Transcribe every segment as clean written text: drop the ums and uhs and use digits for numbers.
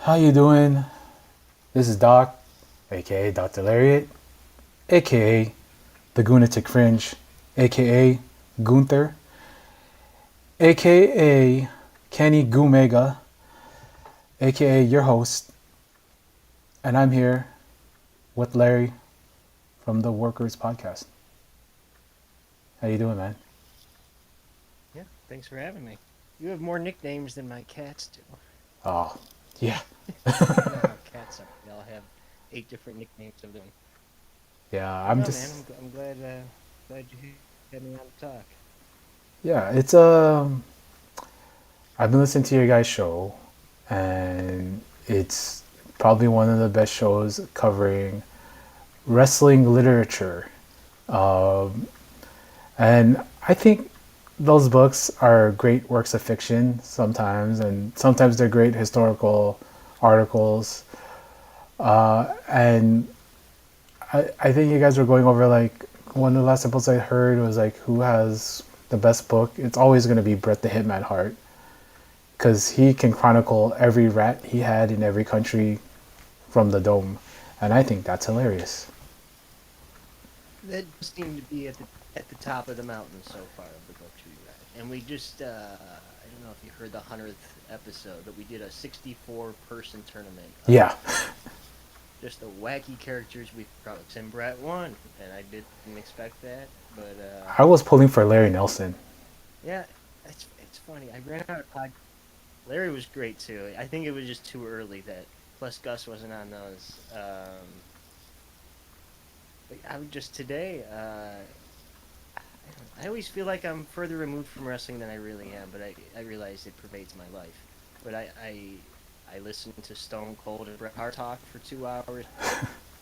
How you doing? This is Doc, aka Dr. Lariat, aka the Gunatic Fringe, aka Gunther, aka Kenny Gumega, aka your host, and I'm here with Larry from the Workers Podcast. How you doing, man? Yeah, thanks for having me. You have more nicknames than my cats do. Oh, yeah, You know how cats are. They all have 8 different nicknames of them. yeah. But I'm no, man, just I'm glad you had me on to talk. yeah. It's I've been listening to your guys' show, and it's probably one of the best shows covering wrestling literature. Um, and I think those books are great works of fiction sometimes, and sometimes they're great historical articles. And I think you guys were going over like one of the last episodes I heard was like who has the best book. It's always going to be Bret the Hitman Hart because he can chronicle every rat he had in every country from the dome, and I think that's hilarious. That seemed to be at the top of the mountain so far of the books we read. And we just I don't know if you heard the 100th episode, but we did a 64 person tournament Yeah, of just the wacky characters we brought. And Brett won, and I didn't expect that, but I was pulling for Larry Nelson. yeah, it's funny. I ran out of pod. Larry was great too. I think it was just too early that. Plus, Gus wasn't on those. But I would just today. I always feel like I'm further removed from wrestling than I really am, but I realize it pervades my life. But I listened to Stone Cold and Bret Hart talk for 2 hours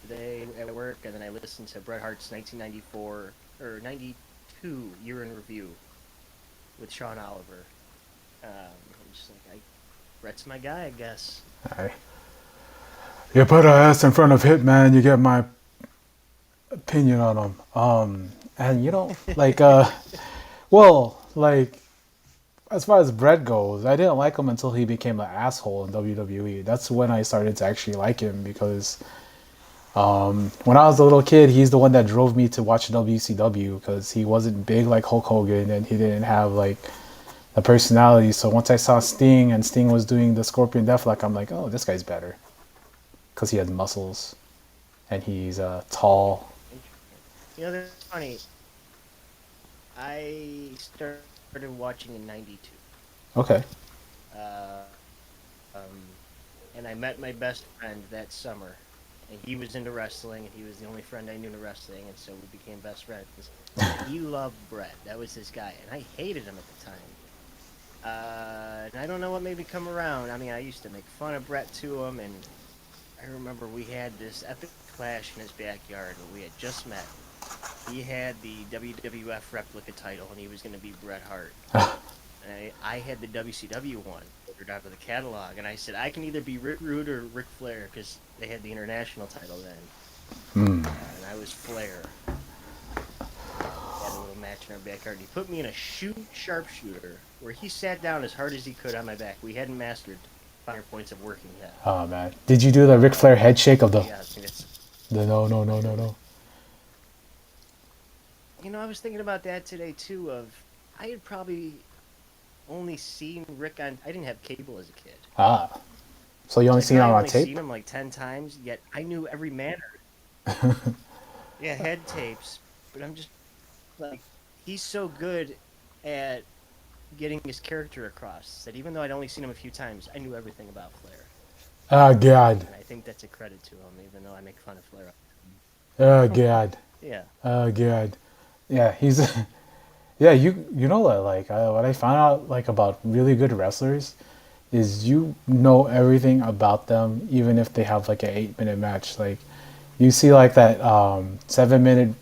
today at work, and then I listened to Bret Hart's 1994 or 92 year in review with Sean Oliver. I'm just like, Bret's my guy, I guess. I, you put a ass in front of Hitman, you get my opinion on him. And you know, like, well, like, as far as Brett goes, I didn't like him until he became an asshole in WWE. That's when I started to actually like him because when I was a little kid, he's the one that drove me to watch WCW because he wasn't big like Hulk Hogan and he didn't have like the personality. So once I saw Sting and Sting was doing the Scorpion Deathlock, I'm like, oh, this guy's better because he has muscles and he's tall. Interesting. That's funny. I started watching in '92. Okay. Uh, um, and I met my best friend that summer. And he was into wrestling, and he was the only friend I knew into wrestling, and so we became best friends. And he loved Brett. That was his guy. And I hated him at the time. And I don't know what made me come around. I mean, I used to make fun of Brett to him, and I remember we had this epic clash in his backyard when we had just met. He had the WWF replica title, and he was going to be Bret Hart. And I had the WCW one ordered out of the catalog, and I said I can either be Rick Rude or Ric Flair because they had the international title then, and I was Flair. We had a little match in our backyard. He put me in a sharpshooter where he sat down as hard as he could on my back. We hadn't mastered finer points of working yet. Oh man, did you do the Ric Flair head shake of Yeah, I think it's the no no no no no? I was thinking about that today too. I had probably only seen Rick on. I didn't have cable as a kid. Ah, so you only So I seen it probably on only tape? seen him like 10 times. Yet I knew every manner. Yeah, head tapes. But I'm just like, he's so good at getting his character across that even though I'd only seen him a few times, I knew everything about Flair. Oh god, And I think that's a credit to him, even though I make fun of Flair. oh god, Yeah. oh god. Yeah, he's yeah. You know what? Like what I found out like about really good wrestlers is you know everything about them even if they have like an 8 minute match. Like you see like that 7 minute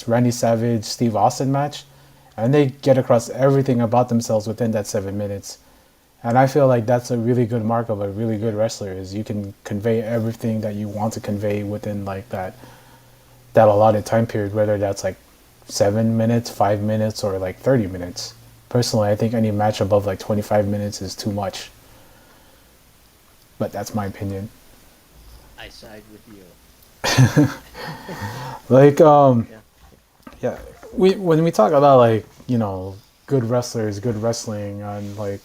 Randy Savage Steve Austin match, and they get across everything about themselves within that 7 minutes. And I feel like that's a really good mark of a really good Yeah. wrestler is you can convey everything that you want to convey within like that allotted time period, whether that's like 7 minutes, 5 minutes, or like 30 minutes. Personally, I think any match above like 25 minutes is too much. but that's my opinion. I side with you. Like, Yeah. yeah, we when we talk about like good wrestlers, good wrestling, and like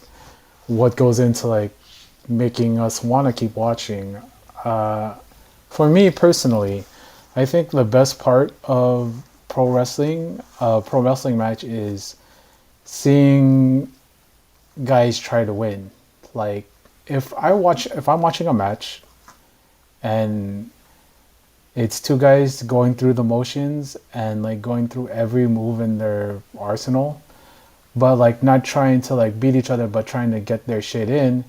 what goes into like making us want to keep watching. For me personally, I think the best part of pro wrestling match is seeing guys try to win. Like if I'm watching a match and it's two guys going through the motions and like going through every move in their arsenal, but like not trying to like beat each other, but trying to get their shit in.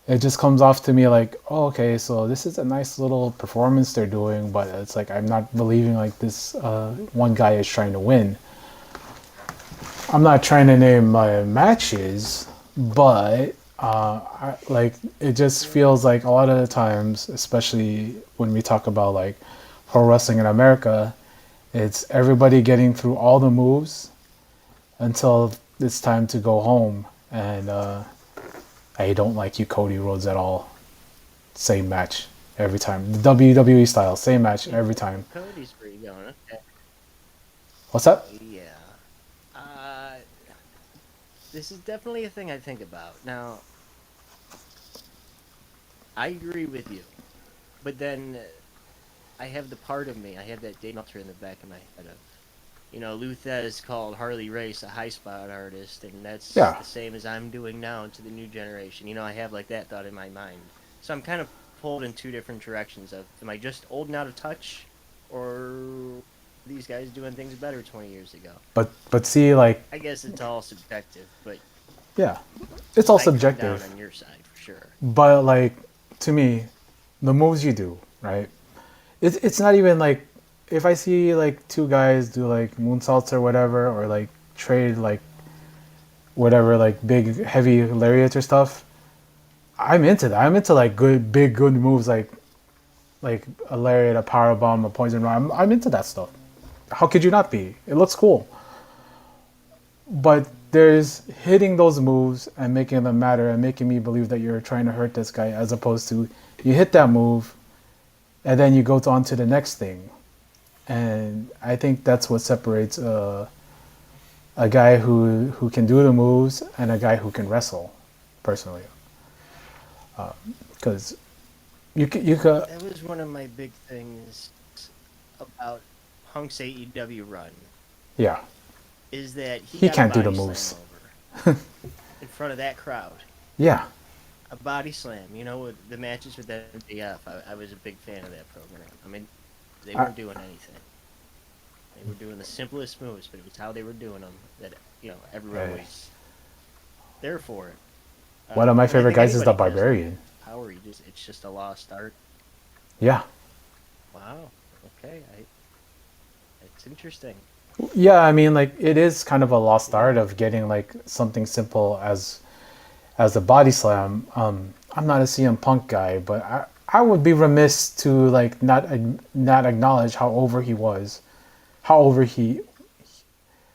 It just comes off to me like, oh, okay, so this is a nice little performance they're doing, but it's like I'm not believing like this one guy is trying to win. I'm not trying to name my matches, but like it just feels like a lot of the times, especially when we talk about like pro wrestling in America, it's everybody getting through all the moves until it's time to go home. And I don't like you, Cody Rhodes, at all. Same match every time. The WWE style, same match every time. Cody's where you going? Okay. What's that? Yeah. Uh, this is definitely a thing I think about. Now, I agree with you, but then I have the part of me, I have that Dave Meltzer in the back of my head of, Luthez called Harley Race a high spot artist, and that's Yeah, the same as I'm doing now to the new generation. I have like that thought in my mind. So I'm kind of pulled in two different directions of, am I just old and out of touch, or these guys doing things better 20 years ago? but see, like, I guess it's all subjective, but yeah, it's all I come down subjective. on your side for sure. But like to me, the moves you do, right? It's not even like if I see like two guys do like moonsaults or whatever, or like trade like whatever like big heavy lariats or stuff. I'm into that. I'm into like good big good moves like a lariat, a power bomb, a poison rod. I'm into that stuff. How could you not be? It looks cool. But there's hitting those moves and making them matter and making me believe that you're trying to hurt this guy as opposed to you hit that move and then you go on to the next thing. And I think that's what separates a guy who can do the moves and a guy who can wrestle, personally. Because you could That was one of my big things about Punk's AEW run, yeah, is that he he got a can't do the body slam moves. over in front of that crowd. Yeah, A body slam, with the matches with MJF. I was a big fan of that program. I mean, they I, weren't doing anything. They were doing the simplest moves, but it was how they were doing them that everyone hey, was there for it. one of my And I favorite think guys is the anybody can just Barbarian. power. It's just a lost art. Yeah, Wow. Okay. It's interesting. yeah. I mean, like it is kind of a lost art of getting like something simple as a body slam. I'm not a CM Punk guy, but I would be remiss to like not acknowledge how over he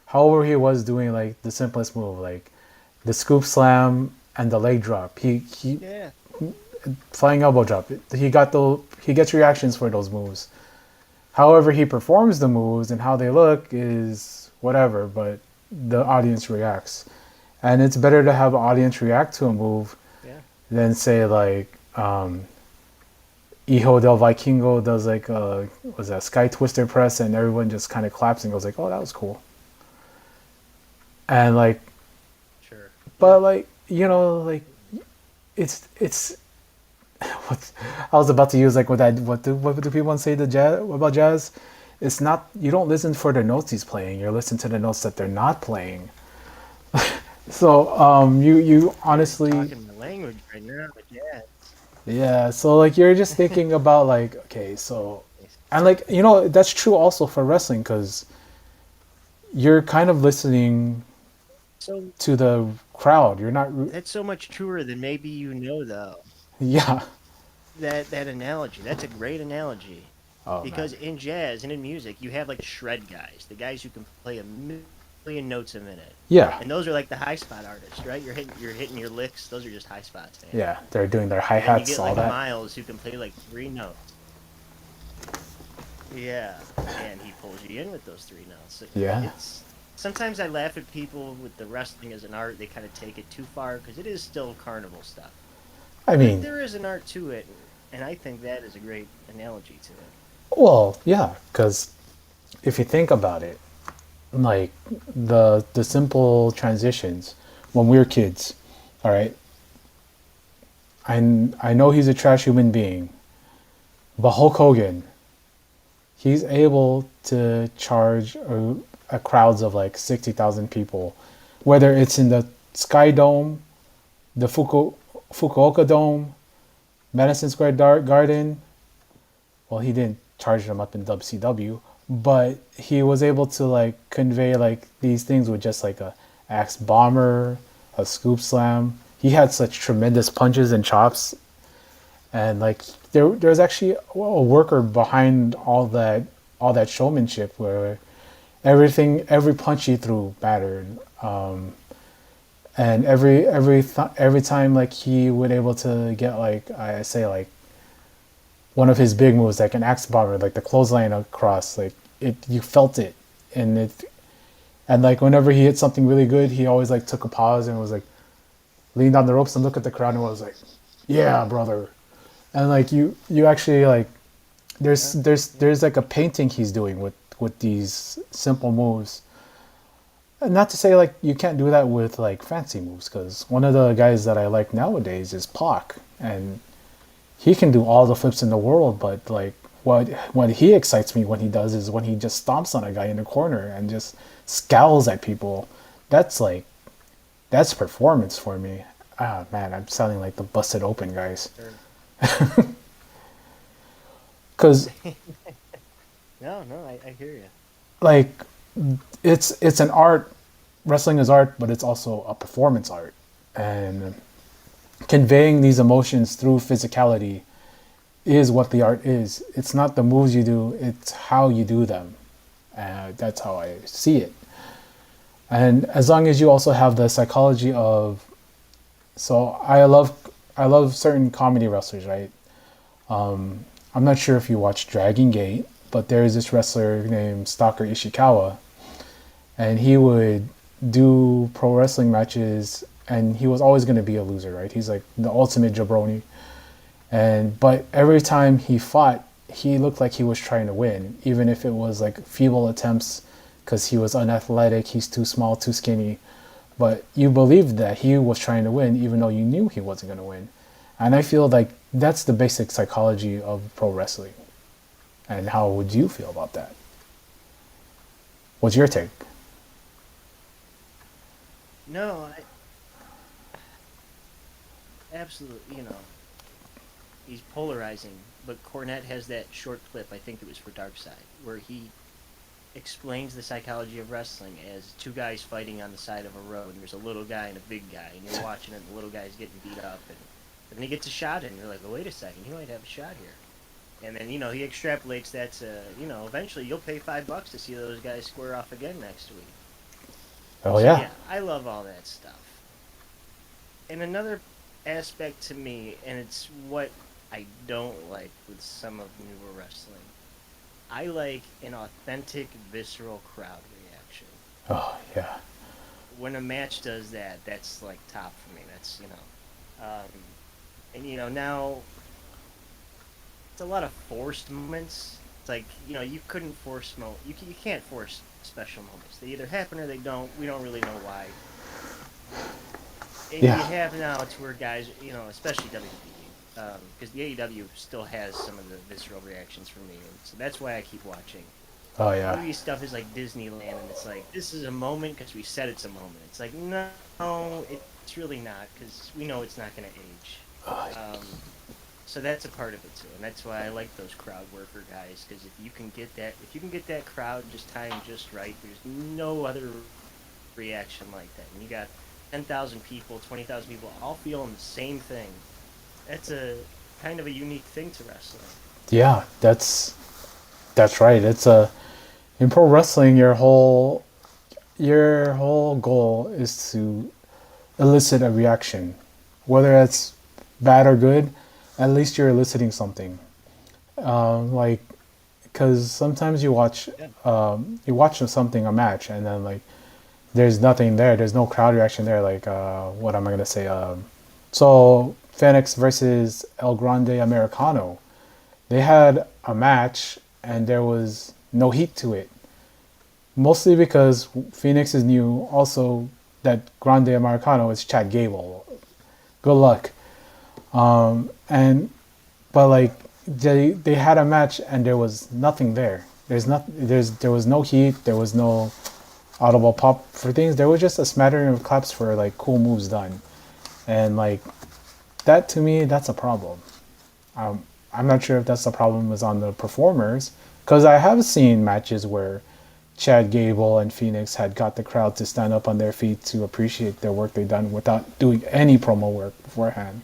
how over he was doing like the simplest move, like the scoop slam and the leg drop. He Yeah. flying elbow drop. He gets reactions for those moves. However, he performs the moves and how they look is whatever, but the audience reacts. And it's better to have an audience react to a move Yeah. than say like Hijo del Vikingo does like was that Sky Twister press and everyone just kind of claps and goes like, oh, that was cool. And like, Sure. Yeah. but like like it's what I was about to use like what do people say to jazz about jazz? It's not you don't listen for the notes he's playing. You listen to the notes that they're not playing. So you You're honestly talking my language right now, but yeah. yeah. So like you're just thinking about like okay so and like that's true also for wrestling because you're kind of listening So to the crowd. You're not that's so much truer than maybe though. yeah. That analogy. That's a great analogy. Oh man. Because in jazz and in music, you have like the shred guys, the guys who can play a million notes a minute. Yeah, And those are like the high spot artists, right? You're hitting your licks. Those are just high spots, man. yeah, they're doing their hi And then you hats, get all like that. Miles who can play like three notes. Yeah, and he pulls you in with those three notes. Yeah, It's sometimes I laugh at people with the wrestling as an art. They kind of take it too far because it is still carnival stuff. I But mean, there is an art to it, and I think that is a great analogy to it. well, yeah, because if you think about it, like the simple transitions when we were kids, all right. I know he's a trash human being, but Hulk Hogan, he's able to charge a crowds of like 60,000 people, whether it's in the Sky Dome, the Fukuoka Dome, Madison Square Garden. Well, he didn't charge them up in WCW, but he was able to like convey like these things with just like a axe bomber, a scoop slam. He had such tremendous punches and chops, and like there's actually a worker behind all that showmanship where every punch he threw mattered. And every time like he would able to get like I say like one of his big moves, like an axe bomber, like the clothesline across, like it, you felt it, and it, and like whenever he hit something really good, he always like took a pause and was like leaned on the ropes and looked at the crowd and was like, "Yeah, brother," and like you actually like Yeah. there's like a painting he's doing with these simple moves. And not to say like you can't do that with like fancy moves, because one of the guys that I like nowadays is Pac, and he can do all the flips in the world, but like what he excites me when he does is when he just stomps on a guy in the corner and just scowls at people. That's like that's performance for me. Ah man, I'm sounding like the busted open guys. Sure. Cause No, no, I hear you. like it's an art. Wrestling is art, but it's also a performance art, and conveying these emotions through physicality is what the art is. It's not the moves you do, it's how you do them. That's how I see it. And as long as you also have the psychology of, so I love certain comedy wrestlers, right? I'm not sure if you watch Dragon Gate, but there is this wrestler named Stalker Ishikawa, and he would do pro wrestling matches, and he was always going to be a loser, right? He's like the ultimate jabroni. And but every time he fought, he looked like he was trying to win, even if it was like feeble attempts because he was unathletic, he's too small, too skinny. But you believed that he was trying to win, even though you knew he wasn't going to win. And I feel like that's the basic psychology of pro wrestling. And how would you feel about that? What's your take? No, I absolutely. He's polarizing. But Cornette has that short clip. I think it was for Dark Side, where he explains the psychology of wrestling as two guys fighting on the side of a road. And there's a little guy and a big guy, and you're watching it. And the little guy's getting beat up, and then he gets a shot in. And you're like, oh, wait a second, he might have a shot here. And then he extrapolates that to eventually you'll pay $5 to see those guys square off again next week. Oh So yeah, yeah, I love all that stuff. And another aspect to me, and it's what I don't like with some of newer wrestling. I like an authentic, visceral crowd reaction. oh yeah, When a match does that, that's like top for me. And now it's a lot of forced moments. It's like you couldn't force you can't force special moments. They either happen or they don't. We don't really know why. And you yeah, have now to where guys, especially WWE, because the AEW still has some of the visceral reactions from me, and so that's why I keep watching. oh yeah. WWE stuff is like Disneyland, and it's like this is a moment because we said it's a moment. It's like no, it's really not because we know it's not going to age. Um, so that's a part of it too, and that's why I like those crowd worker guys because if you can get that crowd just timed just right, there's no other reaction like that. And you got 10,000 people, 20,000 people all feeling the same thing. That's a kind of a unique thing to wrestling. Yeah, that's right. It's a in pro wrestling, your whole goal is to elicit a reaction, whether it's bad or good. At least you're eliciting something. Like, because sometimes Yeah. you watch something a match, and then like there's nothing there. There's no crowd reaction there. Like, what am I gonna say? So Phoenix versus El Grande Americano, they had a match, and there was no heat to it. Mostly because Phoenix is new. Also, that Grande Americano is Chad Gable. Good luck. And but like they had a match and there was nothing there. There was no heat. There was no audible pop for things. There was just a smattering of claps for like cool moves done, and like that to me, that's a problem. I'm not sure if that's the problem is on the performers, because I have seen matches where Chad Gable and Phoenix had got the crowd to stand up on their feet to appreciate their work they've done without doing any promo work beforehand.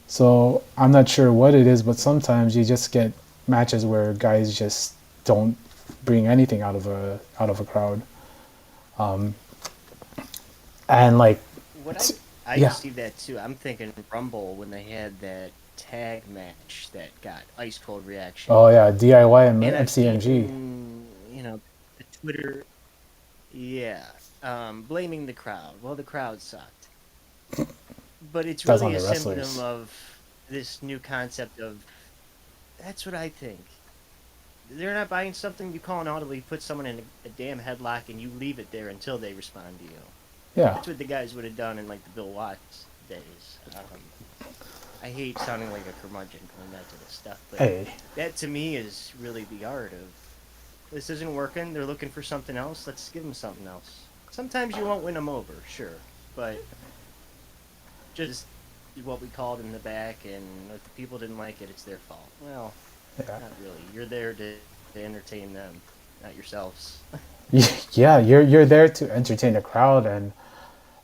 So I'm not sure what it is, but sometimes you just get matches where guys just don't bring anything out of a crowd, and like, What I yeah, see that too. I'm thinking Rumble when they had that tag match that got ice cold reaction. oh yeah, DIY and And I've MCMG. seen, the Twitter, yeah, blaming the crowd. Well, the crowd sucked. But it's That's really on a the symptom wrestlers. of this new concept of, that's what I think. They're not buying something, you call an audible, you put someone in a damn headlock and you leave it there until they respond to you. Yeah. That's what the guys would have done in like the Bill Watts days. I hate sounding like a curmudgeon going back to this stuff, but Hey. that to me is really the art of, this isn't working. They're looking for something else. Let's give them something else. Sometimes you won't win them over, sure, but just what we called in the back, and if the people didn't like it, it's their fault. Well, Yeah. not really. You're there to entertain them, not yourselves. Yeah, you're there to entertain the crowd, and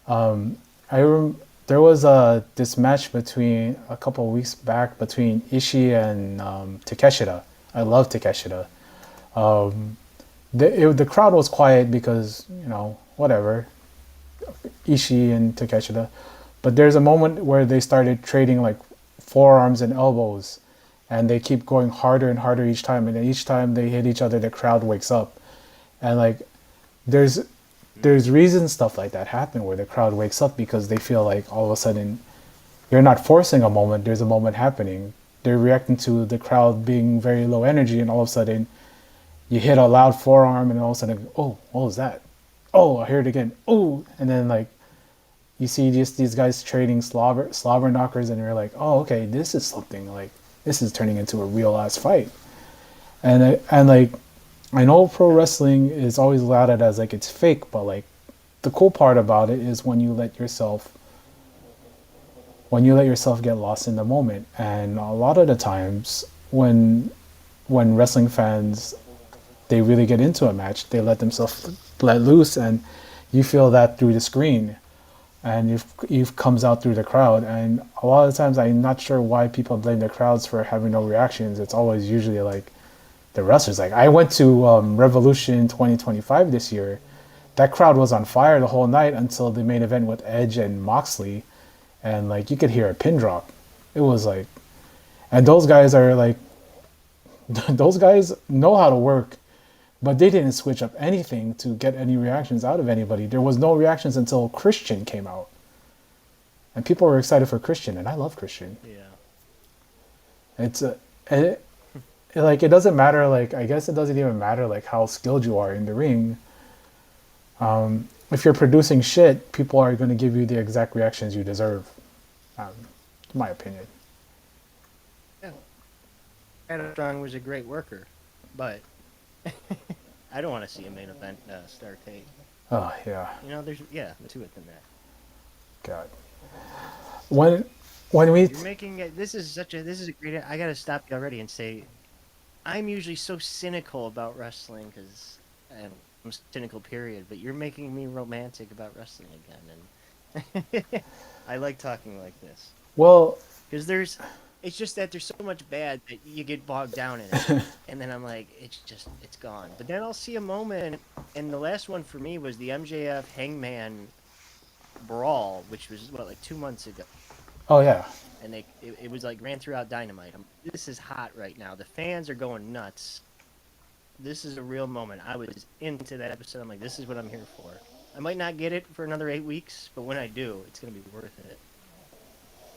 I rem- there was this match between a couple of weeks back between Ishii and Takeshita. I love Takeshita. The crowd was quiet because whatever, Ishii and Takeshita, but there's a moment where they started trading like forearms and elbows, and they keep going harder and harder each time, and then each time they hit each other, the crowd wakes up, and like there's Mm. there's reasons stuff like that happen where the crowd wakes up because they feel like all of a sudden you're not forcing a moment, there's a moment happening. They're reacting to the crowd being very low energy, and all of a sudden you hit a loud forearm, and all of a sudden, oh, what was that? Oh, I hear it again. Oh, and then like you see just these guys trading slobber knockers, and you're like, oh, okay, this is something, like this is turning into a real ass fight. And like I know pro Yeah. wrestling is always lauded as like it's fake, but like the cool part about it is when you let yourself get lost in the moment. And a lot of the times when wrestling fans, they really get into a match, they let themselves let loose, and you feel that through the screen, and you've comes out through the crowd. And a lot of the times I'm not sure why people blame the crowds for having no reactions. It's always usually like the wrestlers. Like I went to Revolution 2025 this year. That crowd was on fire the whole night until the main event with Edge and Moxley, and like you could hear a pin drop. It was like, and those guys are like, those guys know how to work, but they didn't switch up anything to get any reactions out of anybody. There was no reactions until Christian came out, and people were excited for Christian, and I love Christian. Yeah. It's a, it, like it doesn't matter. Like I guess it doesn't even matter like how skilled you are in the ring. If you're producing shit, people are going to give you the exact reactions you deserve. Um, in my opinion. Yeah. Armstrong was a great worker, but I don't want to see a main event star take. Oh yeah, There's to it than that. God. When when we You're making it. This is a great. I gotta stop you already and say I'm usually so cynical about wrestling because I'm cynical. Period. But you're making me romantic about wrestling again, and I like talking like this well, because there's It's just that there's so much bad that you get bogged down in it. And then I'm like, it's gone. But then I'll see a moment, and the last one for me was the MJF Hangman brawl, which was what, like 2 months ago. Oh yeah. And it was like ran throughout Dynamite. This is hot right now. The fans are going nuts. This is a real moment. I was into that episode. I'm like, this is what I'm here for. I might not get it for another 8 weeks, but when I do, it's gonna be worth it.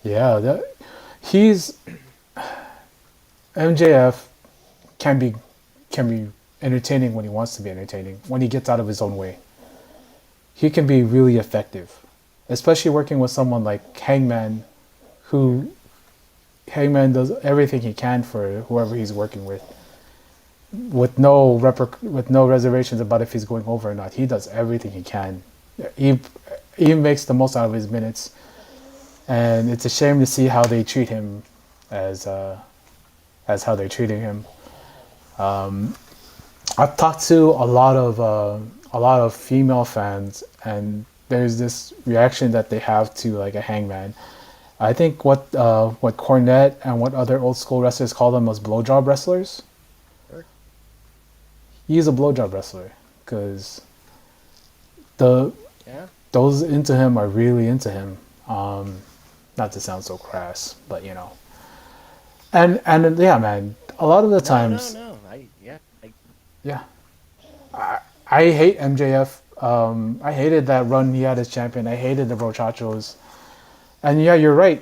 Yeah, he's MJF can be can be entertaining when he wants to be entertaining. When he gets out of his own way, he can be really effective, especially working with someone like Hangman, who Hangman does everything he can for whoever he's working with with no reservations about if he's going over or not. He does everything he can. He he makes the most out of his minutes, and it's a shame to see how they treat him as how they're treating him. I've talked to a lot of female fans, and there's this reaction that they have to like a Hangman. I think what Cornette and what other old school wrestlers call them was blowjob wrestlers. Sure. He's a blowjob wrestler because the Yeah. those into him are really into him. Not to sound so crass, but you know. And yeah, man. A lot of the No, no, times, no. Yeah. yeah, I hate MJF. I hated that run he had as champion. I hated the Brochachos. And yeah, you're right.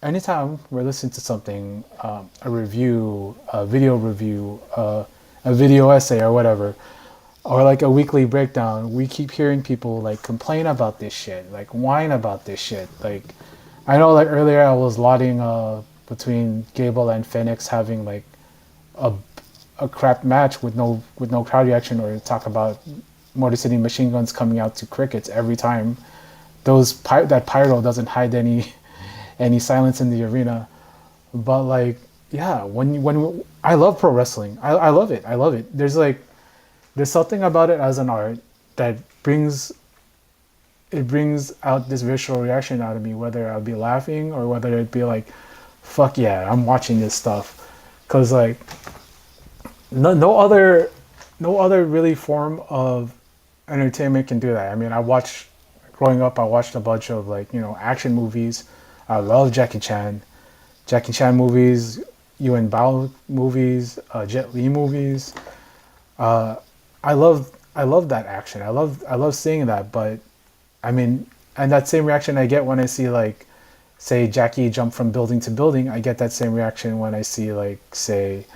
Anytime we're listening to something, a review, a video review, a video essay or whatever, or like a weekly breakdown, we keep hearing people like complain about this shit, like whine about this shit. Like, I know like earlier I was lauding between Gable and Phoenix having like a a crap match with no crowd reaction, or talk about Motor City Machine Guns coming out to crickets every time. That pyro doesn't hide any silence in the arena. But like, yeah, when I love pro wrestling, I love it. I love it. There's something about it as an art that brings out this visceral reaction out of me, whether I'll be laughing or whether it'd be like, fuck yeah, I'm watching this stuff. Cause like no other really form of entertainment can do that. I mean, growing up, I watched a bunch of like, action movies. I love Jackie Chan movies, Yuen Bao movies, Jet Li movies. I love that action. I love seeing that. But I mean, and that same reaction I get when I see like, say Jackie jump from building to building. I get that same reaction when I see like, say,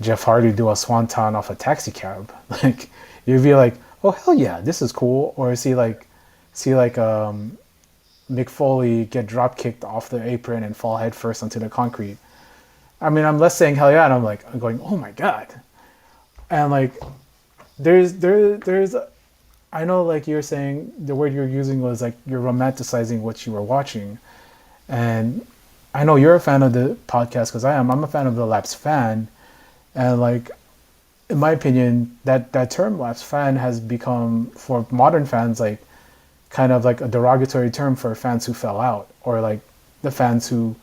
Jeff Hardy do a swanton off a taxi cab. Like, you'd be like, oh hell yeah, this is cool. Or see like Mick Foley get drop kicked off the apron and fall head first onto the concrete. I mean, I'm less saying hell yeah, and I'm going, oh my god. And like, there's I know like you're saying the word you're using was like you're romanticizing what you were watching, and I know you're a fan of the podcast because I am. I'm a fan of the Laps fan, and like, in my opinion, that term Laps fan has become for modern fans like kind of like a derogatory term for fans who fell out, or like the fans who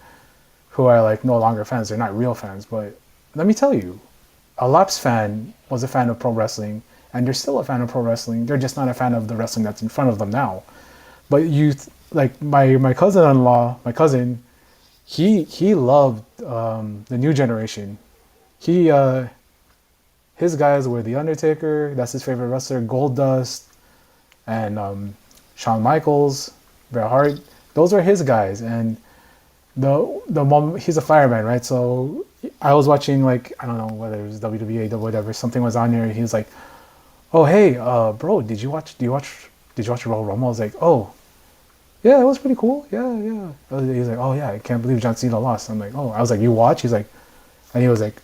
are like no longer fans. They're not real fans. But let me tell you, a Laps fan was a fan of pro wrestling, and they're still a fan of pro wrestling. They're just not a fan of the wrestling that's in front of them now. But like my cousin-in-law, my cousin, he loved the new generation. He his guys were The Undertaker, that's his favorite wrestler, Goldust, and Shawn Michaels, Bret Hart. Those were his guys, and the mom, he's a fireman, right? So I was watching like, I don't know whether it was WWE or whatever, something was on there. He was like, "Oh hey, bro, did you watch Royal Rumble?" I was like, "Oh, yeah, it was pretty cool. Yeah, yeah." He's like, "Oh yeah, I can't believe John Cena lost." I'm like, "Oh," I was like, "You watch?" He's like, and he was like,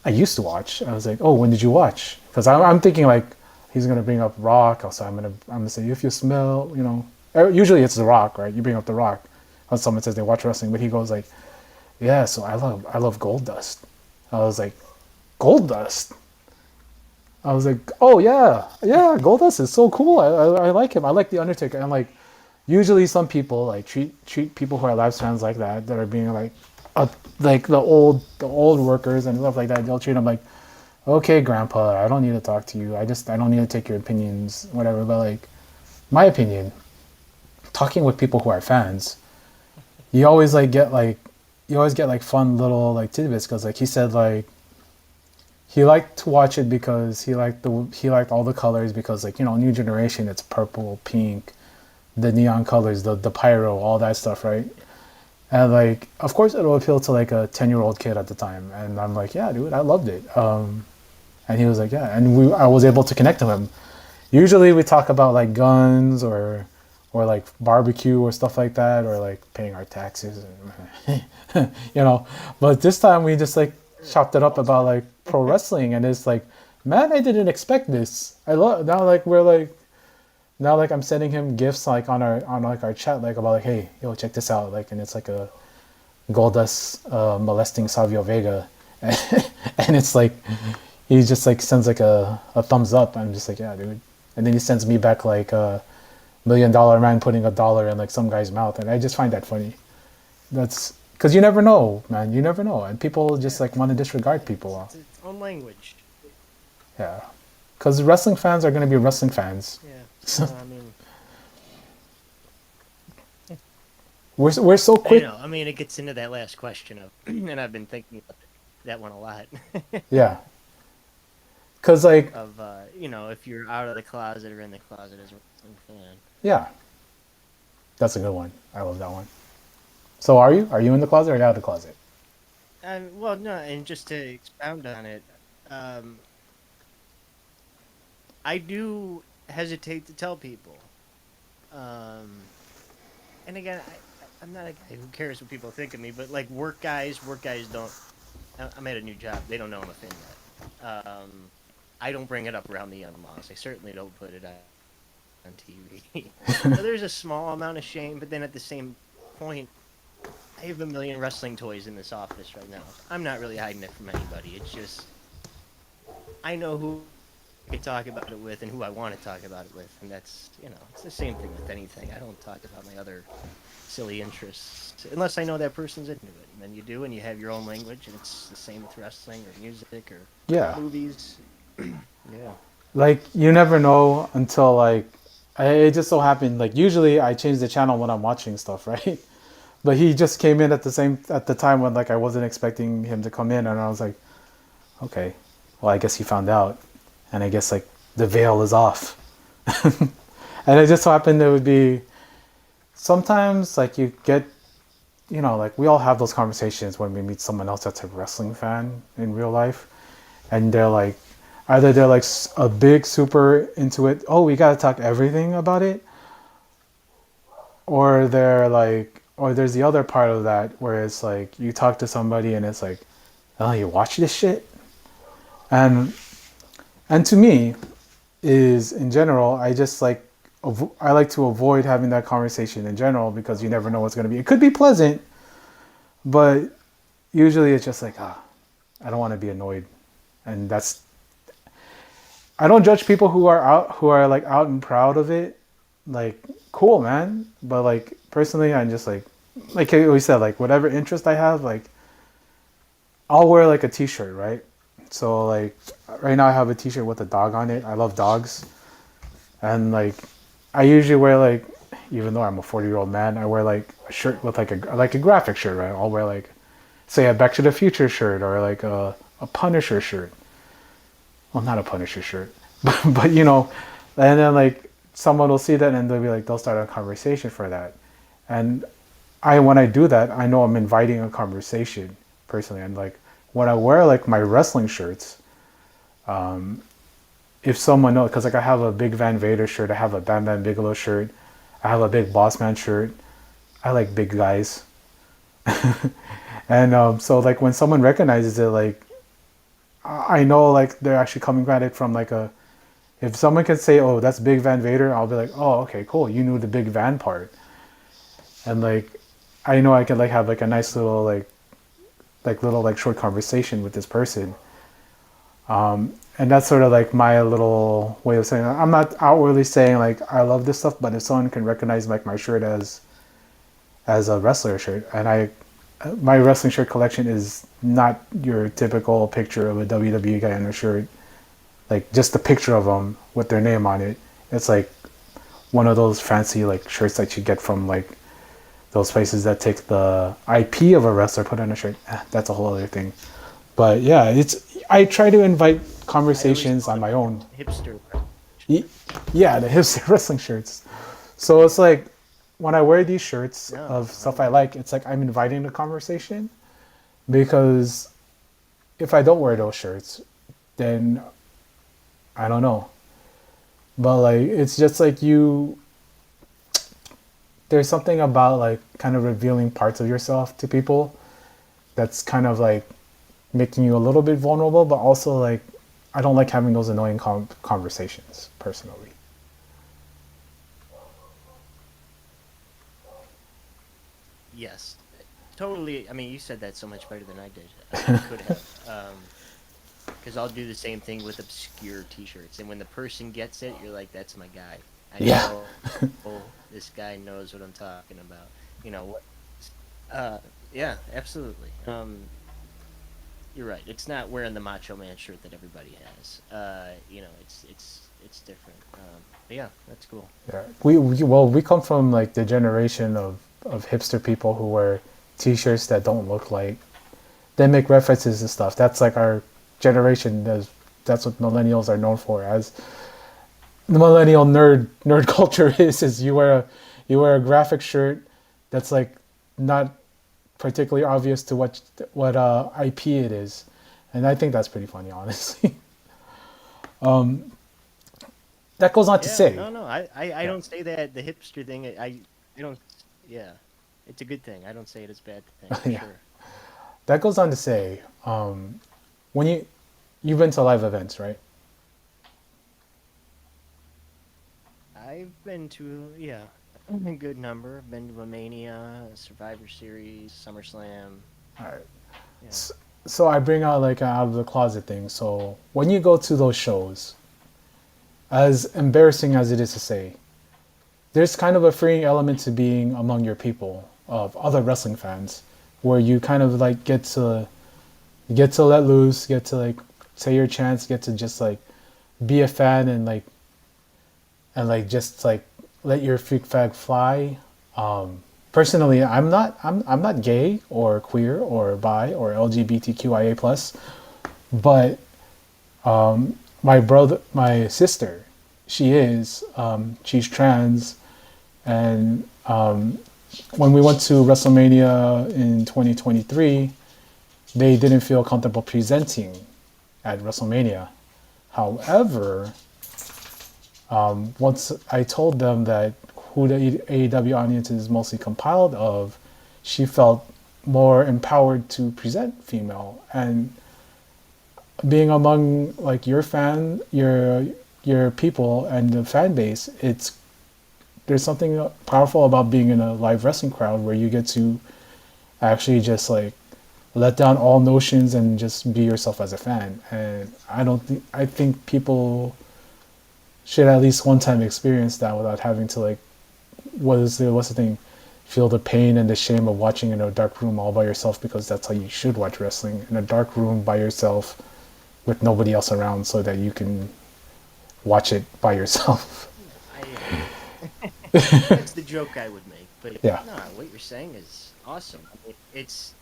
"I used to watch." I was like, "Oh, when did you watch?" Because I'm thinking like he's gonna bring up Rock. Also, I'm gonna say, if you smell, usually it's The Rock, right? You bring up The Rock when someone says they watch wrestling, but he goes like, "Yeah, so I love Goldust." I was like, "Goldust?" I was like, "Oh yeah, yeah, Goldust is so cool. I like him. I like the Undertaker." And like, usually some people like treat people who are live fans like that are being uh, like the old workers and stuff like that. They'll treat them like, okay, grandpa, I don't need to talk to you. I don't need to take your opinions, whatever. But like, my opinion, talking with people who are fans, you always like get like, you always get like fun little like tidbits because like he said like he liked to watch it because he liked all the colors because like new generation, it's purple, pink, the neon colors, the pyro, all that stuff, right? And like, of course, it'll appeal to like a 10-year-old kid at the time. And I'm like, yeah, dude, I loved it. And he was like, yeah, and I was able to connect to him. Usually, we talk about like guns or like barbecue or stuff like that, or like paying our taxes, and, But this time we just like chopped it up about like pro wrestling, and it's like, man, I didn't expect this. I love now like we're like now like I'm sending him gifts like on like our chat like about like, hey, yo, check this out, like, and it's like a Goldust molesting Savio Vega, and it's like he just like sends like a thumbs up. I'm just like, yeah, dude. And then he sends me back like $1 million man putting $1 in like some guy's mouth, and I just find that funny. That's because you never know, man. You never know, and people just Yeah, like want to disregard people. it's its own language. Yeah, because wrestling fans are gonna be wrestling fans. Yeah. No, I mean, We're so I quick. know. I mean, it gets into that last question of, and I've been thinking about that one a lot. Yeah, because like Of if you're out of the closet or in the closet as a wrestling fan. yeah, that's a good one. I love that one. So are you? Are you in the closet or are you out of the closet? Well, no, and just to expound on it, um, I do hesitate to tell people. Um, and again, I'm not a guy who cares what people think of me, but like work guys don't. I'm at a new job. They don't know I'm a fan yet. I don't bring it up around the young moms. I certainly don't put it on TV. So there's a small amount of shame, but then at the same point, I have a million wrestling toys in this office right now. I'm not really hiding it from anybody. It's just I know who I can talk about it with and who I want to talk about it with, and that's it's the same thing with anything. I don't talk about my other silly interests unless I know that person's into it, and then you do, and you have your own language, and it's the same with wrestling or music or Yeah, movies. Yeah. like you never know until like it just so happened like usually I change the channel when I'm watching stuff, right? But he just came in at the time when like I wasn't expecting him to come in, and I was like, okay, well, I guess he found out, and I guess like the veil is off. And it just so happened it would be sometimes like you get like we all have those conversations when we meet someone else that's a wrestling fan in real life, and they're like either they're like a big super into it, oh, we gotta talk everything about it, or they're like, or there's the other part of that where it's like you talk to somebody and it's like, oh, you watch this shit. And and to me is in general, I just like I like to avoid having that conversation in general because you never know what's going to be. It could be pleasant, but usually it's just like, I don't want to be annoyed. And that's, I don't judge people who are like out and proud of it. Like, cool, man. But like personally, I'm just like we said, like whatever interest I have, like I'll wear like a t-shirt, right? So like right now I have a t-shirt with a dog on it. I love dogs. And like I usually wear like, even though I'm a 40-year-old man, I wear like a shirt with like a graphic shirt, right? I'll wear like, say, a Back to the Future shirt or like a Punisher shirt. Well, not a Punisher shirt, but and then like someone will see that and they'll be like, they'll start a conversation for that. And when I do that, I know I'm inviting a conversation personally. And like when I wear like my wrestling shirts, if someone knows, because like I have a big Van Vader shirt, I have a Bam Bam Bigelow shirt, I have a big Boss Man shirt. I like big guys, and so like when someone recognizes it, like I know like they're actually coming at it from like a. If someone can say, "Oh, that's Big Van Vader," I'll be like, "Oh, okay, cool. You knew the Big Van part," and like I know I can like have like a nice little like little like short conversation with this person. And that's sort of like my little way of saying it. I'm not outwardly saying like I love this stuff, but if someone can recognize like my shirt as a wrestler shirt, and I my wrestling shirt collection is not your typical picture of a WWE guy in a shirt, like just the picture of them with their name on it. It's like one of those fancy like shirts that you get from like those places that take the IP of a wrestler, put on a shirt. That's a whole other thing. But yeah, it's I try to invite I always conversations call on them my own. hipster Y- shirts. Yeah, the hipster wrestling shirts. So it's like when I wear these shirts No, of stuff I like, it's like I'm inviting the conversation because if I don't wear those shirts, then I don't know. But like it's just like you there's something about like kind of revealing parts of yourself to people that's kind of like making you a little bit vulnerable, but also like I don't like having those annoying conversations personally. yes, totally. I mean, you said that so much better than I did. I could have. Because I'll do the same thing with obscure T-shirts, and when the person gets it, you're like, "That's my guy." I Yeah. know this guy knows what I'm talking about. You know what? Uh, yeah, absolutely. You're right. It's not wearing the Macho Man shirt that everybody has. It's different. But yeah, that's cool. Yeah. We come from like the generation of hipster people who wear t-shirts that don't look like they make references and stuff. That's like our generation. That's what millennials are known for as the millennial nerd culture is you wear a graphic shirt that's like not particularly obvious to what IP it is, and I think that's pretty funny, honestly. That goes on to Yeah, say, no, I yeah, don't say that the hipster thing. I don't. Yeah, it's a good thing. I don't say it as a bad thing for yeah, sure. that goes on to say, when you've been to live events, right? I've been to a good number. I've been to a Mania, Survivor Series, SummerSlam. All right. Yeah, S- So I bring out like an out of the closet thing. So when you go to those shows, as embarrassing as it is to say, there's kind of a freeing element to being among your people of other wrestling fans, where you kind of like get to let loose, get to like say your chants, get to just like be a fan and like just like let your freak flag fly. Personally, I'm not gay or queer or bi or LGBTQIA plus, but my sister, she is she's trans, and when we went to WrestleMania in 2023, they didn't feel comfortable presenting at WrestleMania. However, once I told them that who the AEW audience is mostly compiled of, she felt more empowered to present female. And being among like your people and the fan base, it's there's something powerful about being in a live wrestling crowd where you get to actually just like let down all notions and just be yourself as a fan. And I think people should at least one time experience that without having to like what's the thing, feel the pain and the shame of watching in a dark room all by yourself, because that's how you should watch wrestling, in a dark room by yourself with nobody else around so that you can watch it by yourself. that's the joke I would make. But Yeah. no, what you're saying is awesome. I mean, it's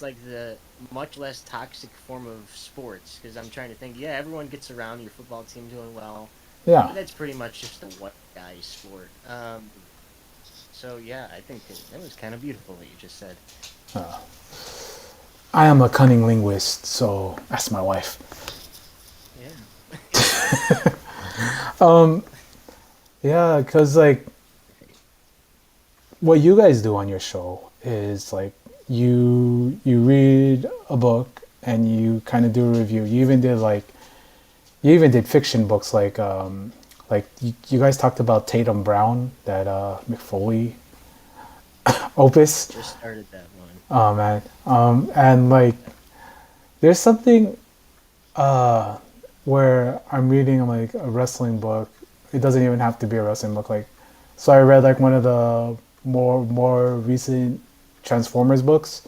like the much less toxic form of sports because I'm trying to think. Yeah, everyone gets around your football team doing well, Yeah. but that's pretty much just a white guy sport. So yeah, I think that was kind of beautiful what you just said. I am a cunning linguist, so ask my wife. Yeah. Yeah, because like what you guys do on your show is like you read a book and you kind of do a review. You even did fiction books like you guys talked about Tatum Brown, that McFoley opus. Just started that one. Oh man, and like there's something where I'm reading like a wrestling book. It doesn't even have to be a wrestling book. Like, so I read like one of the more recent Transformers books,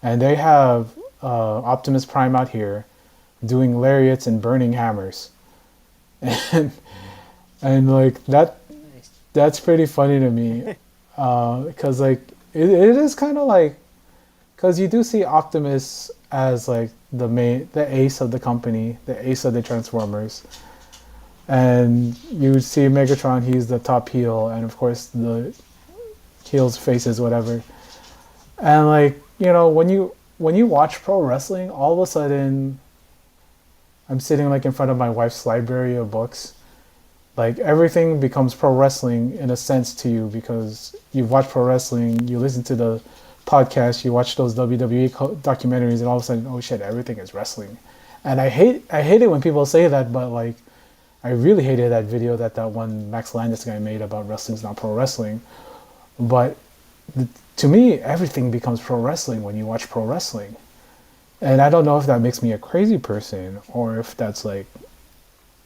and they have Optimus Prime out here doing lariats and burning hammers, and like Nice. that's pretty funny to me, because like it is kind of like because you do see Optimus as like the ace of the company, the ace of the Transformers, and you see Megatron, he's the top heel, and of course the heels faces whatever, and like when you watch pro wrestling, all of a sudden I'm sitting like in front of my wife's library of books. Like everything becomes pro wrestling in a sense to you because you watch pro wrestling, you listen to the podcast, you watch those WWE documentaries, and all of a sudden, oh shit, everything is wrestling. And I hate it when people say that, but like I really hated that video that one Max Landis guy made about wrestling's not pro wrestling. But to me, everything becomes pro wrestling when you watch pro wrestling. And I don't know if that makes me a crazy person or if that's like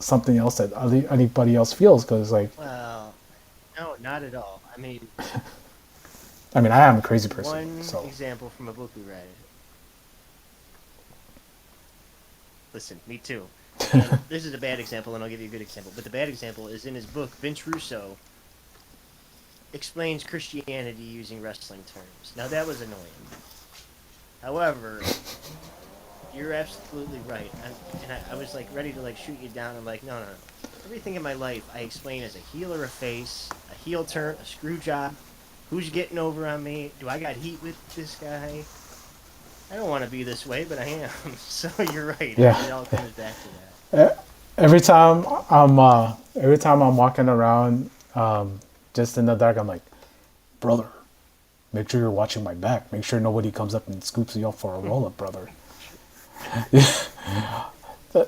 something else that anybody else feels. Because like, Well, no, not at all. I mean, I mean, I am a crazy person. one So example from a book we read. Listen, me too. And this is a bad example, and I'll give you a good example. But the bad example is in his book, Vince Russo explains Christianity using wrestling terms. Now, that was annoying. However, you're absolutely right. I was like ready to like shoot you down. I'm like, no, no, no. Everything in my life I explain as a heel or a face, a heel turn, a screw job. Who's getting over on me? Do I got heat with this guy? I don't want to be this way, but I am. So you're right. yeah, It all comes back to that. every time I'm walking around, just in the dark, I'm like, brother, make sure you're watching my back. Make sure nobody comes up and scoops you up for a roll up, brother.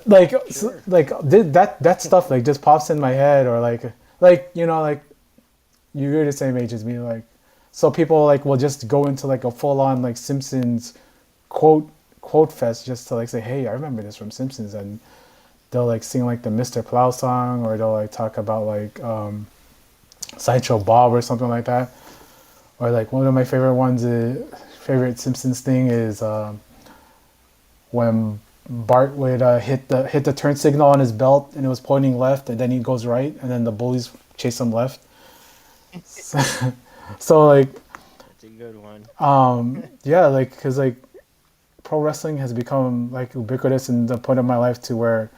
like Sure. that stuff like just pops in my head, or like you're the same age as me, like so people like will just go into like a full on like Simpsons quote quote fest just to like say, hey, I remember this from Simpsons, and they'll like sing like the Mr. Plow song, or they'll like talk about like Sideshow Bob or something like that, or like one of my favorite ones favorite Simpsons thing is when Bart would hit the turn signal on his belt and it was pointing left, and then he goes right, and then the bullies chase him left. So, so like That's a good one. yeah, like because like pro wrestling has become like ubiquitous in the point of my life to where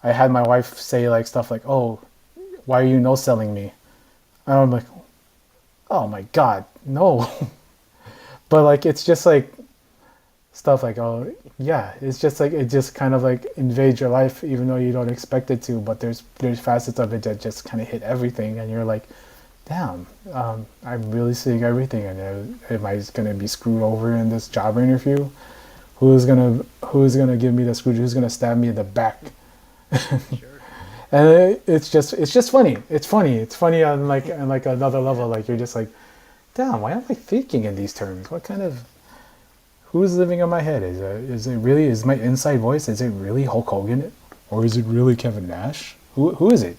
I had my wife say like stuff like, "Oh, why are you no selling me?" And I'm like, "Oh my god, no!" But like it's just like stuff like, oh yeah, it's just like it just kind of like invades your life even though you don't expect it to. But there's facets of it that just kind of hit everything, and you're like, damn, I'm really seeing everything. And am I gonna be screwed over in this job interview? Who's gonna give me the screw? Who's gonna stab me in the back? Sure. And it's just funny. It's funny. It's funny on like another level. Like you're just like, damn, why am I thinking in these terms? What kind of who's living in my head? Is my inside voice? Is it really Hulk Hogan, or is it really Kevin Nash? Who is it?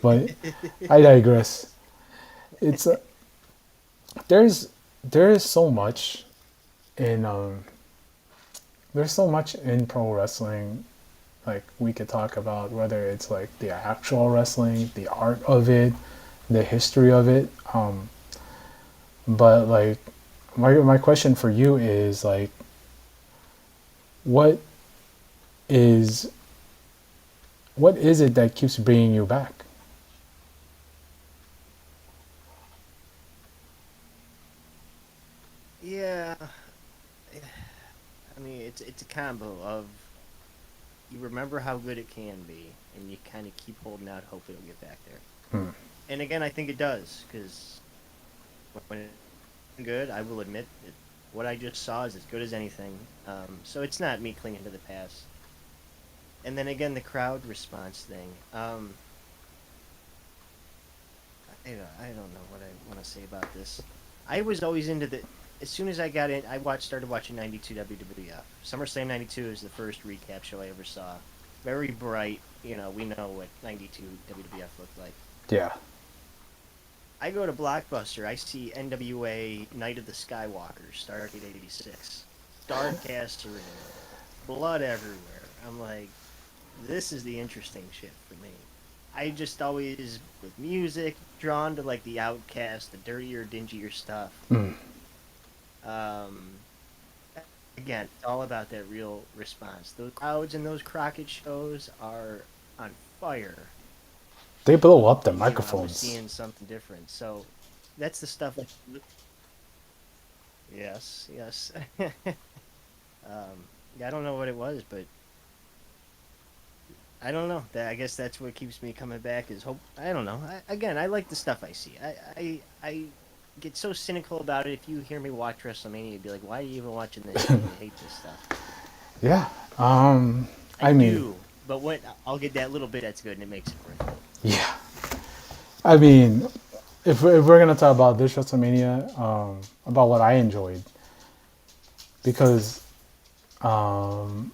But I digress. It's there is so much in there's so much in pro wrestling, like we could talk about, whether it's like the actual wrestling, the art of it, the history of it. But like my question for you is like, what is what is it that keeps bringing you back? Yeah. I mean, it's a combo of you remember how good it can be, and you kind of keep holding out hope it'll get back there. Hmm. And again, I think it does because when it's good, I will admit that what I just saw is as good as anything. So it's not me clinging to the past. And then again, the crowd response thing. I don't know what I want to say about this. I was always into the as soon as I started watching 92 WWF. SummerSlam 92 is the first recap show I ever saw. Very bright. We know what 92 WWF looked like. Yeah. I go to Blockbuster. I see NWA Night of the Skywalkers, Stargate 86. Dark ass arena. Blood everywhere. I'm like, this is the interesting shit for me. I just always, with music, drawn to like the outcast, the dirtier, dingier stuff. Mm. Um, Again, it's all about that real response. Those crowds in those Crockett shows are on fire. They blow up the I was microphones. seeing something different. So that's the stuff. Yes, yes. Yeah, I don't know what it was, but I don't know. I guess that's what keeps me coming back. Is hope. I don't know. Again, I like the stuff I see. I get so cynical about it. If you hear me watch WrestleMania, you'd be like, "Why are you even watching this? You hate this stuff." Yeah. I I mean, do, but when I'll get that little bit that's good, and it makes it worth it. yeah. I mean, if we're gonna talk about this WrestleMania, about what I enjoyed, because um,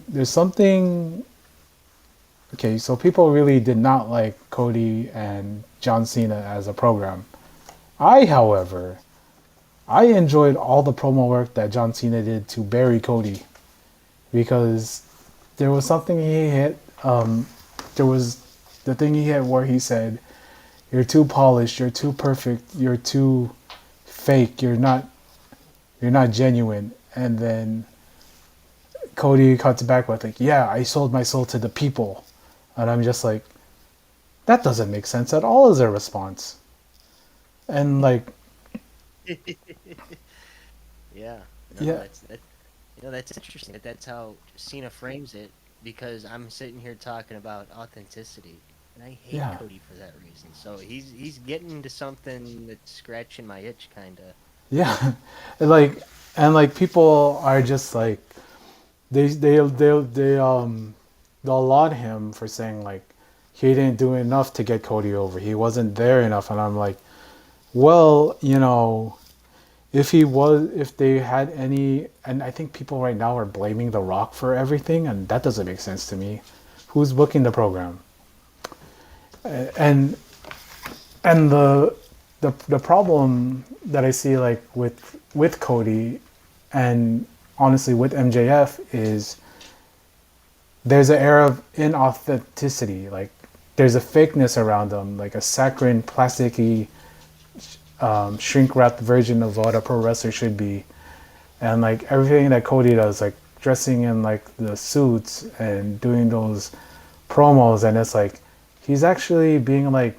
there's something. Okay, so people really did not like Cody and John Cena as a program. However, I enjoyed all the promo work that John Cena did to bury Cody because there was something he hit. There was the thing he hit where he said, "You're too polished. You're too perfect. You're too fake. You're not genuine." And then Cody cuts back with like, "Yeah, I sold my soul to the people," and I'm just like, that doesn't make sense at all as a response. And like, Yeah, no, yeah, that's interesting. That's how Cena frames it because I'm sitting here talking about authenticity, and I hate yeah, Cody for that reason. So he's getting to something that's scratching my itch, kind of. yeah, and like people are just like they they'll laud him for saying like he didn't do enough to get Cody over. He wasn't there enough, and I'm like, well, if they had any, and I think people right now are blaming The Rock for everything, and that doesn't make sense to me. Who's booking the program? And the problem that I see like with Cody and honestly with MJF is there's an air of inauthenticity. Like there's a fakeness around them, like a saccharine, plasticky, shrink wrapped version of what a pro wrestler should be. And like everything that Cody does, like dressing in like the suits and doing those promos, and it's like he's actually being like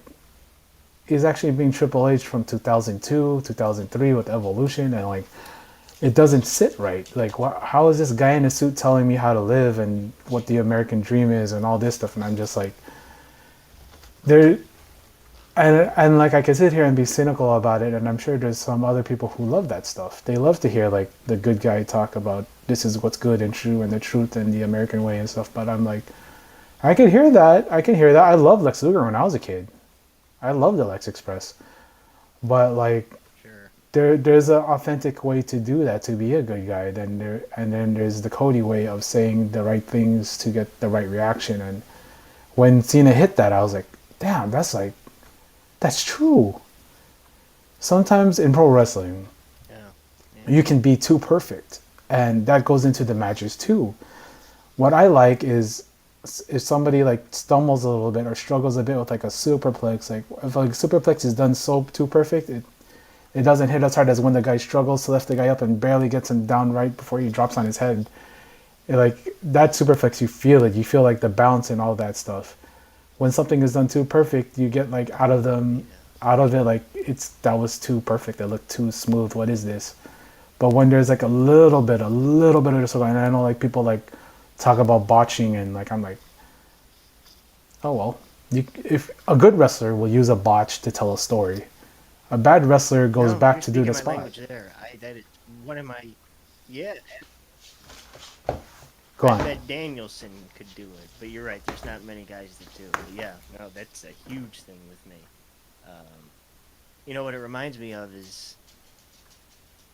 he's actually being Triple H from 2002, 2003 with Evolution, and like it doesn't sit right. Like, how is this guy in a suit telling me how to live and what the American dream is and all this stuff? And I'm just like, there, and like I can sit here and be cynical about it, and I'm sure there's some other people who love that stuff. They love to hear like the good guy talk about this is what's good and true and the truth and the American way and stuff. But I'm like, I can hear that. I can hear that. I loved Lex Luger when I was a kid. I loved the Lex Express. But like Sure. there's an authentic way to do that to be a good guy. Then there's the Cody way of saying the right things to get the right reaction. And when Cena hit that, I was like, damn, that's true. Sometimes in pro wrestling, Yeah. Yeah. you can be too perfect, and that goes into the matches too. What I like is if somebody like stumbles a little bit or struggles a bit with like a superplex, like if like superplex is done so too perfect, it doesn't hit as hard as when the guy struggles to lift the guy up and barely gets him down right before he drops on his head. Like that superflex, you feel it. You feel like the bounce and all that stuff. When something is done too perfect, you get like Yeah. out of it like that was too perfect. It looked too smooth. What is this? But when there's like a little bit of this, and I know like people like talk about botching and like I'm like, oh well, if a good wrestler will use a botch to tell a story, a bad wrestler goes No, back you're to do speaking the my spot. language there. That is one of my. Yeah, Go on. bet Danielson could do it, but you're right. There's not many guys that do. But yeah, no, that's a huge thing with me. Um, you know what it reminds me of is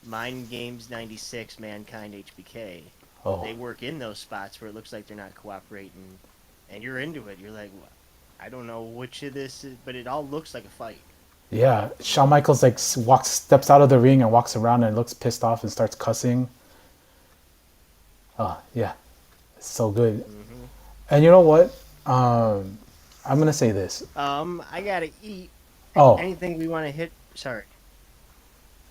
Mind Games 96, Mankind HBK. Oh, They work in those spots where it looks like they're not cooperating, and you're into it. You're like, I don't know which of this is, but it all looks like a fight. yeah. You Shawn know. Michaels like walks, steps out of the ring and walks around and looks pissed off and starts cussing. Oh, yeah, it's so good. Hmm. And you know what? I'm gonna say this. I gotta eat. Oh, Anything we want to hit? Sorry,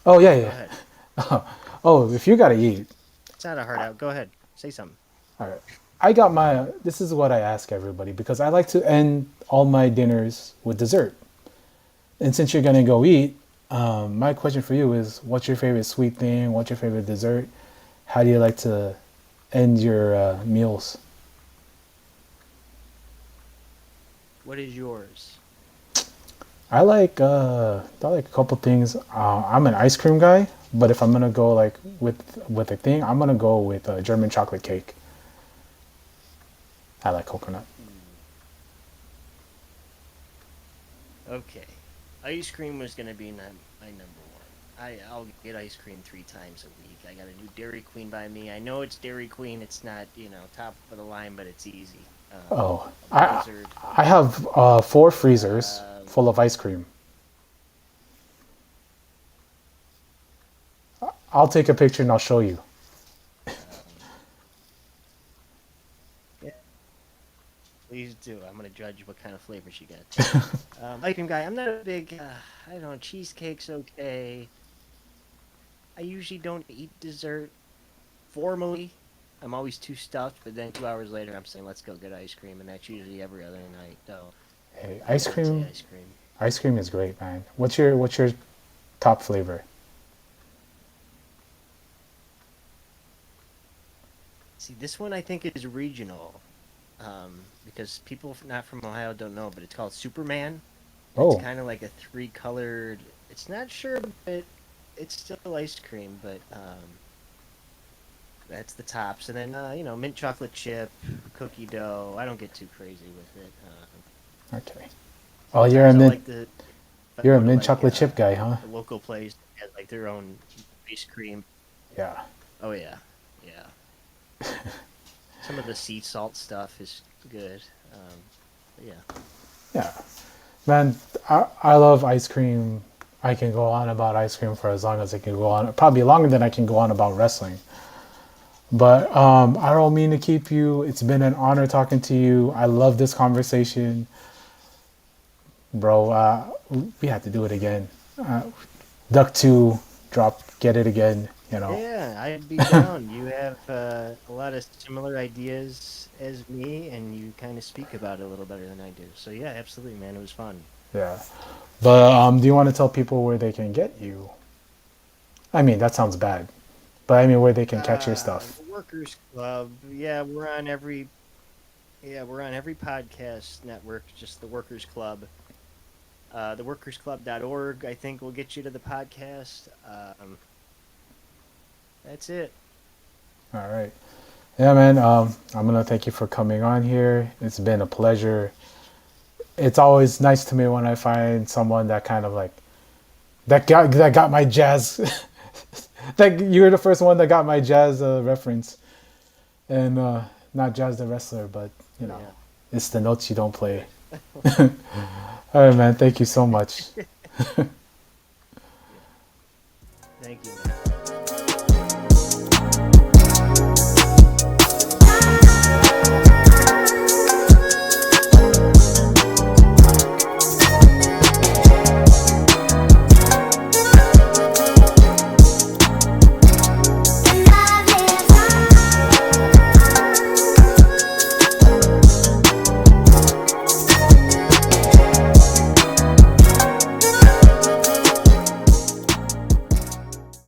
oh yeah, go yeah. ahead. Oh, if you gotta eat, It's not a hard out. Go ahead. Say something. all right. I got my. This is what I ask everybody because I like to end all my dinners with dessert. And since you're gonna go eat, my question for you is: what's your favorite sweet thing? What's your favorite dessert? How do you like to end your meals? What is yours? I like a couple things. I'm an ice cream guy, but if I'm gonna go like with a thing, I'm gonna go with German chocolate cake. I like coconut. Ooh, okay. Ice cream was gonna be my number one. I'll get ice cream 3 times a week. I got a new Dairy Queen by me. I know it's Dairy Queen. It's not top of the line, but it's easy. Oh, A blizzard. I have 4 freezers Um, full of ice cream. I'll take a picture and I'll show you. um, yeah, please do. I'm gonna judge what kind of flavors you get. Ice cream guy. I'm not a big. I don't know. Cheesecake's okay. I usually don't eat dessert formally. I'm always too stuffed, but then 2 hours later, I'm saying, let's go get ice cream, and that's usually every other night. So Hey, I'd say ice cream. ice cream is great, man. What's your top flavor? See, this one I think is regional, because people not from Ohio don't know, but it's called Superman, and it's Oh, kind of like a three-colored. It's not sure, but it's still ice cream, but that's the tops, and then mint chocolate chip, cookie dough. I don't get too crazy with it. okay. Oh, Sometimes I like the if I you're a go to mint like chocolate chip guy, huh? a local place that has like their own ice cream. Yeah. Oh yeah, yeah. Some of the sea salt stuff is good. But yeah. Yeah. Man, I love ice cream. I can go on about ice cream for as long as I can go on. Probably longer than I can go on about wrestling. But I don't mean to keep you. It's been an honor talking to you. I love this conversation, bro. We have to do it again. Duck 2, drop, get it again. You know. Yeah, I'd be down. You have a lot of similar ideas as me, and you kind of speak about it a little better than I do. So yeah, absolutely, man. It was fun. Yeah. But do you want to tell people where they can get you? I mean, that sounds bad. But I mean, where they can catch your stuff. The Workers Club. We're on every podcast network. Just the Workers Club. Theworkersclub.org, I think, will get you to the podcast. That's it. All right. Yeah, man. I'm gonna thank you for coming on here. It's been a pleasure. It's always nice to me when I find someone that kind of like that got my jazz. That you're the first one that got my jazz reference, and not Jazz the wrestler, but you know, Yeah. it's the notes you don't play. All right, man. Thank you so much. Yeah. Thank you, man.